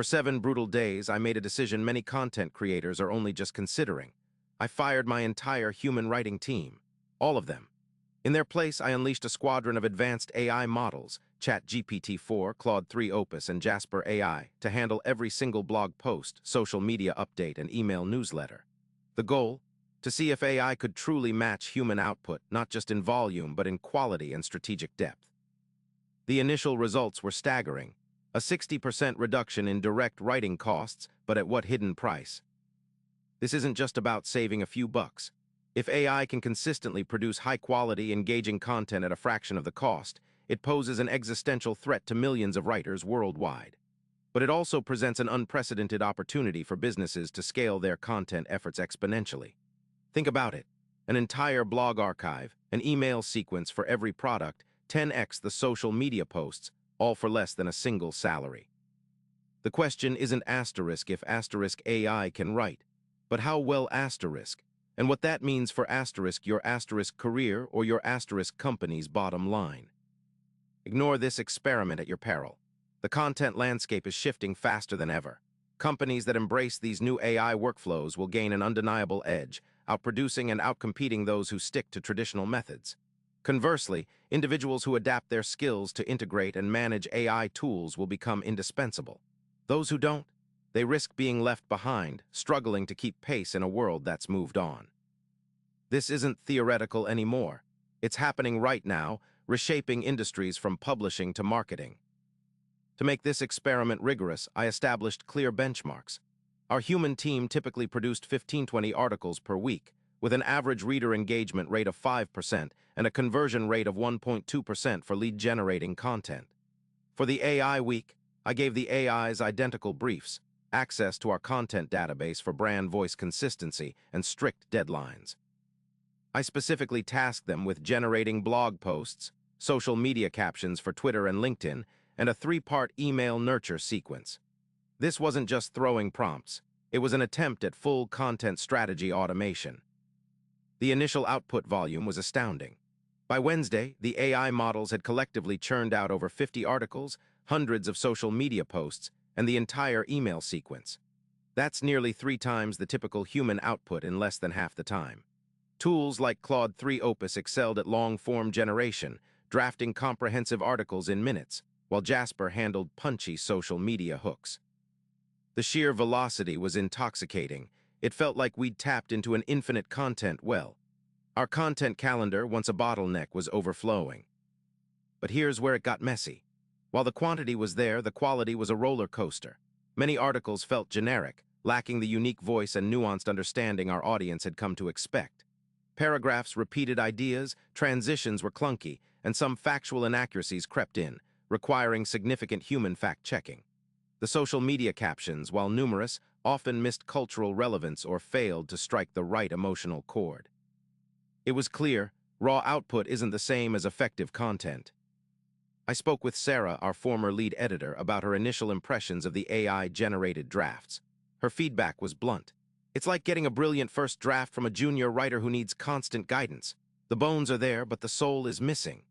For 7 brutal days, I made a decision many content creators are only just considering. I fired my entire human writing team. All of them. In their place, I unleashed a squadron of advanced AI models, ChatGPT-4, Claude 3 Opus, and Jasper AI, to handle every single blog post, social media update, and email newsletter. The goal? To see if AI could truly match human output, not just in volume, but in quality and strategic depth. The initial results were staggering. A 60% reduction in direct writing costs, but at what hidden price? This isn't just about saving a few bucks. If AI can consistently produce high-quality, engaging content at a fraction of the cost, it poses an existential threat to millions of writers worldwide. But it also presents an unprecedented opportunity for businesses to scale their content efforts exponentially. Think about it. An entire blog archive, an email sequence for every product, 10x the social media posts, all for less than a single salary. The question isn't asterisk if asterisk AI can write, but how well asterisk, and what that means for asterisk your asterisk career or your asterisk company's bottom line. Ignore this experiment at your peril. The content landscape is shifting faster than ever. Companies that embrace these new AI workflows will gain an undeniable edge, outproducing and outcompeting those who stick to traditional methods. Conversely, individuals who adapt their skills to integrate and manage AI tools will become indispensable. Those who don't, they risk being left behind, struggling to keep pace in a world that's moved on. This isn't theoretical anymore. It's happening right now, reshaping industries from publishing to marketing. To make this experiment rigorous, I established clear benchmarks. Our human team typically produced 15-20 articles per week, with an average reader engagement rate of 5% and a conversion rate of 1.2% for lead-generating content. For the AI week, I gave the AIs identical briefs, access to our content database for brand voice consistency, and strict deadlines. I specifically tasked them with generating blog posts, social media captions for Twitter and LinkedIn, and a 3-part email nurture sequence. This wasn't just throwing prompts. It was an attempt at full content strategy automation. The initial output volume was astounding. By Wednesday, the AI models had collectively churned out over 50 articles, hundreds of social media posts, and the entire email sequence. That's nearly 3 times the typical human output in less than half the time. Tools like Claude 3 Opus excelled at long-form generation, drafting comprehensive articles in minutes, while Jasper handled punchy social media hooks. The sheer velocity was intoxicating. It felt like we'd tapped into an infinite content well. Our content calendar, once a bottleneck, was overflowing. But here's where it got messy. While the quantity was there, the quality was a roller coaster. Many articles felt generic, lacking the unique voice and nuanced understanding our audience had come to expect. Paragraphs repeated ideas, transitions were clunky, and some factual inaccuracies crept in, requiring significant human fact-checking. The social media captions, while numerous, often missed cultural relevance or failed to strike the right emotional chord. It was clear, raw output isn't the same as effective content. I spoke with Sarah, our former lead editor, about her initial impressions of the AI-generated drafts. Her feedback was blunt. It's like getting a brilliant first draft from a junior writer who needs constant guidance. The bones are there, but the soul is missing.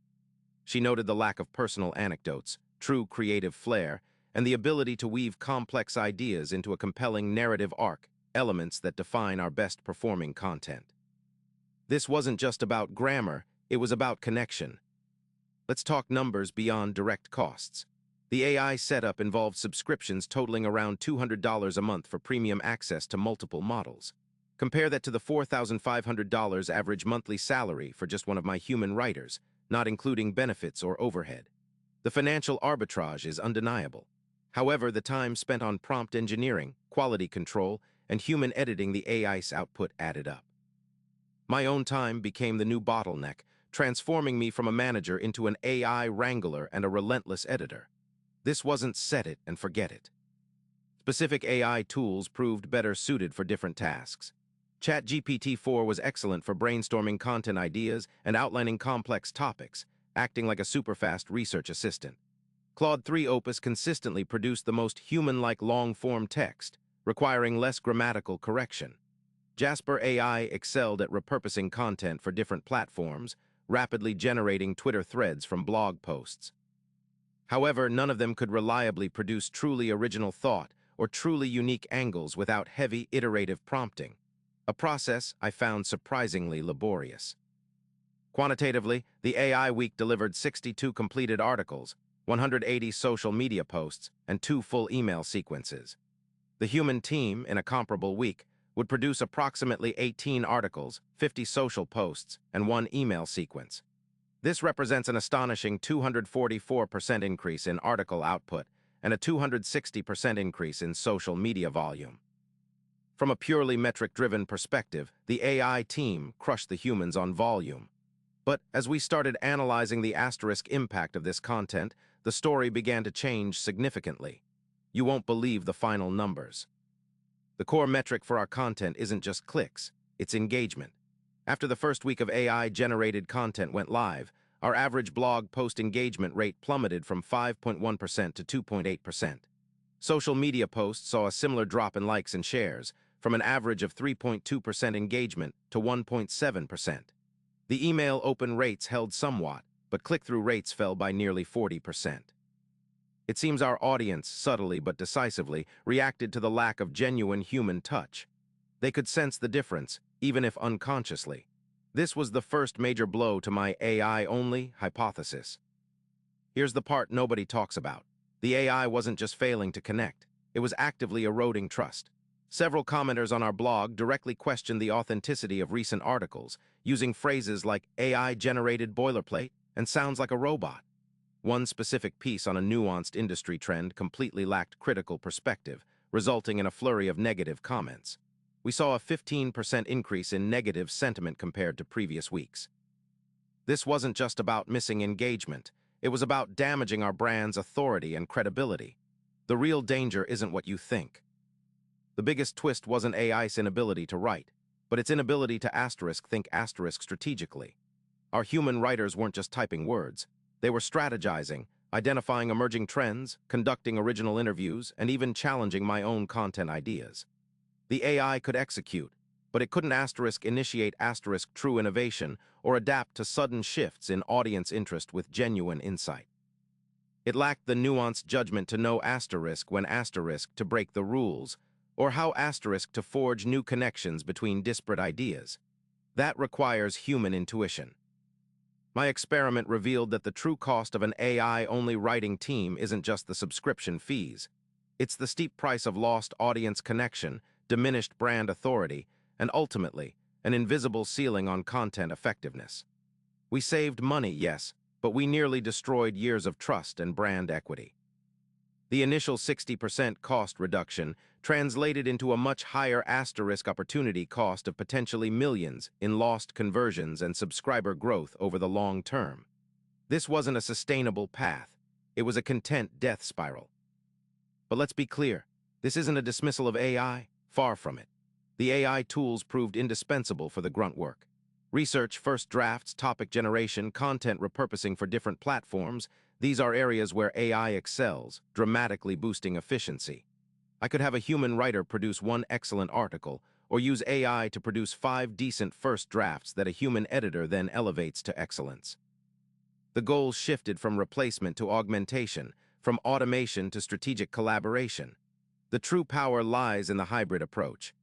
She noted the lack of personal anecdotes, true creative flair, and the ability to weave complex ideas into a compelling narrative arc, elements that define our best-performing content. This wasn't just about grammar, it was about connection. Let's talk numbers beyond direct costs. The AI setup involved subscriptions totaling around $200 a month for premium access to multiple models. Compare that to the $4,500 average monthly salary for just one of my human writers, not including benefits or overhead. The financial arbitrage is undeniable. However, the time spent on prompt engineering, quality control, and human editing the AI's output added up. My own time became the new bottleneck, transforming me from a manager into an AI wrangler and a relentless editor. This wasn't set it and forget it. Specific AI tools proved better suited for different tasks. ChatGPT-4 was excellent for brainstorming content ideas and outlining complex topics, acting like a super-fast research assistant. Claude 3 Opus consistently produced the most human-like long-form text, requiring less grammatical correction. Jasper AI excelled at repurposing content for different platforms, rapidly generating Twitter threads from blog posts. However, none of them could reliably produce truly original thought or truly unique angles without heavy iterative prompting, a process I found surprisingly laborious. Quantitatively, the AI week delivered 62 completed articles, 180 social media posts, and 2 full email sequences. The human team, in a comparable week, would produce approximately 18 articles, 50 social posts, and 1 email sequence. This represents an astonishing 244% increase in article output and a 260% increase in social media volume. From a purely metric-driven perspective, the AI team crushed the humans on volume. But as we started analyzing the asterisk impact of this content, the story began to change significantly. You won't believe the final numbers. The core metric for our content isn't just clicks, it's engagement. After the first week of AI-generated content went live, our average blog post engagement rate plummeted from 5.1% to 2.8%. Social media posts saw a similar drop in likes and shares, from an average of 3.2% engagement to 1.7%. The email open rates held somewhat, but click-through rates fell by nearly 40%. It seems our audience, subtly but decisively, reacted to the lack of genuine human touch. They could sense the difference, even if unconsciously. This was the first major blow to my AI-only hypothesis. Here's the part nobody talks about. The AI wasn't just failing to connect, it was actively eroding trust. Several commenters on our blog directly questioned the authenticity of recent articles, using phrases like AI-generated boilerplate and sounds like a robot. One specific piece on a nuanced industry trend completely lacked critical perspective, resulting in a flurry of negative comments. We saw a 15% increase in negative sentiment compared to previous weeks. This wasn't just about missing engagement, it was about damaging our brand's authority and credibility. The real danger isn't what you think. The biggest twist wasn't AI's inability to write, but its inability to think strategically. Our human writers weren't just typing words. They were strategizing, identifying emerging trends, conducting original interviews, and even challenging my own content ideas. The AI could execute, but it couldn't initiate true innovation or adapt to sudden shifts in audience interest with genuine insight. It lacked the nuanced judgment to know when to break the rules, or how to forge new connections between disparate ideas. That requires human intuition. My experiment revealed that the true cost of an AI-only writing team isn't just the subscription fees. It's the steep price of lost audience connection, diminished brand authority, and ultimately, an invisible ceiling on content effectiveness. We saved money, yes, but we nearly destroyed years of trust and brand equity. The initial 60% cost reduction translated into a much higher opportunity cost of potentially millions in lost conversions and subscriber growth over the long term. This wasn't a sustainable path. It was a content death spiral. But let's be clear, this isn't a dismissal of AI, far from it. The AI tools proved indispensable for the grunt work. Research, first drafts, topic generation, content repurposing for different platforms, these are areas where AI excels, dramatically boosting efficiency. I could have a human writer produce one excellent article, or use AI to produce 5 decent first drafts that a human editor then elevates to excellence. The goals shifted from replacement to augmentation, from automation to strategic collaboration. The true power lies in the hybrid approach.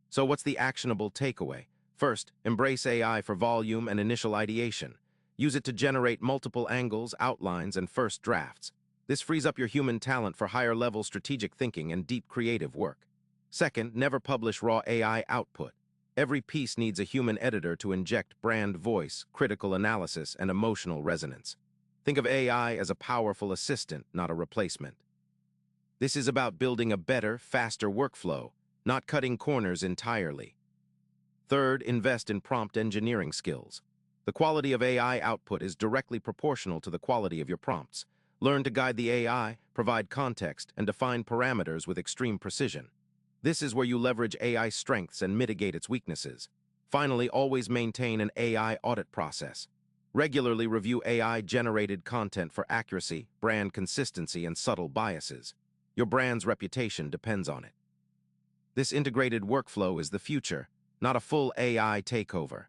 So what's the actionable takeaway? First, embrace AI for volume and initial ideation. Use it to generate multiple angles, outlines, and first drafts. This frees up your human talent for higher-level strategic thinking and deep creative work. Second, never publish raw AI output. Every piece needs a human editor to inject brand voice, critical analysis, and emotional resonance. Think of AI as a powerful assistant, not a replacement. This is about building a better, faster workflow, not cutting corners entirely. Third, invest in prompt engineering skills. The quality of AI output is directly proportional to the quality of your prompts. Learn to guide the AI, provide context, and define parameters with extreme precision. This is where you leverage AI's strengths and mitigate its weaknesses. Finally, always maintain an AI audit process. Regularly review AI-generated content for accuracy, brand consistency, and subtle biases. Your brand's reputation depends on it. This integrated workflow is the future, not a full AI takeover.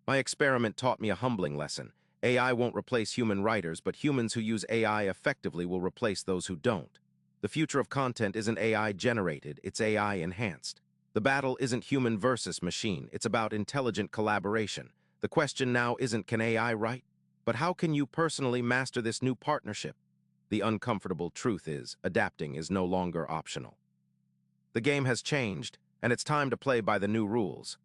My experiment taught me a humbling lesson. AI won't replace human writers, but humans who use AI effectively will replace those who don't. The future of content isn't AI-generated, it's AI-enhanced. The battle isn't human versus machine, it's about intelligent collaboration. The question now isn't can AI write, but how can you personally master this new partnership? The uncomfortable truth is, adapting is no longer optional. The game has changed, and it's time to play by the new rules.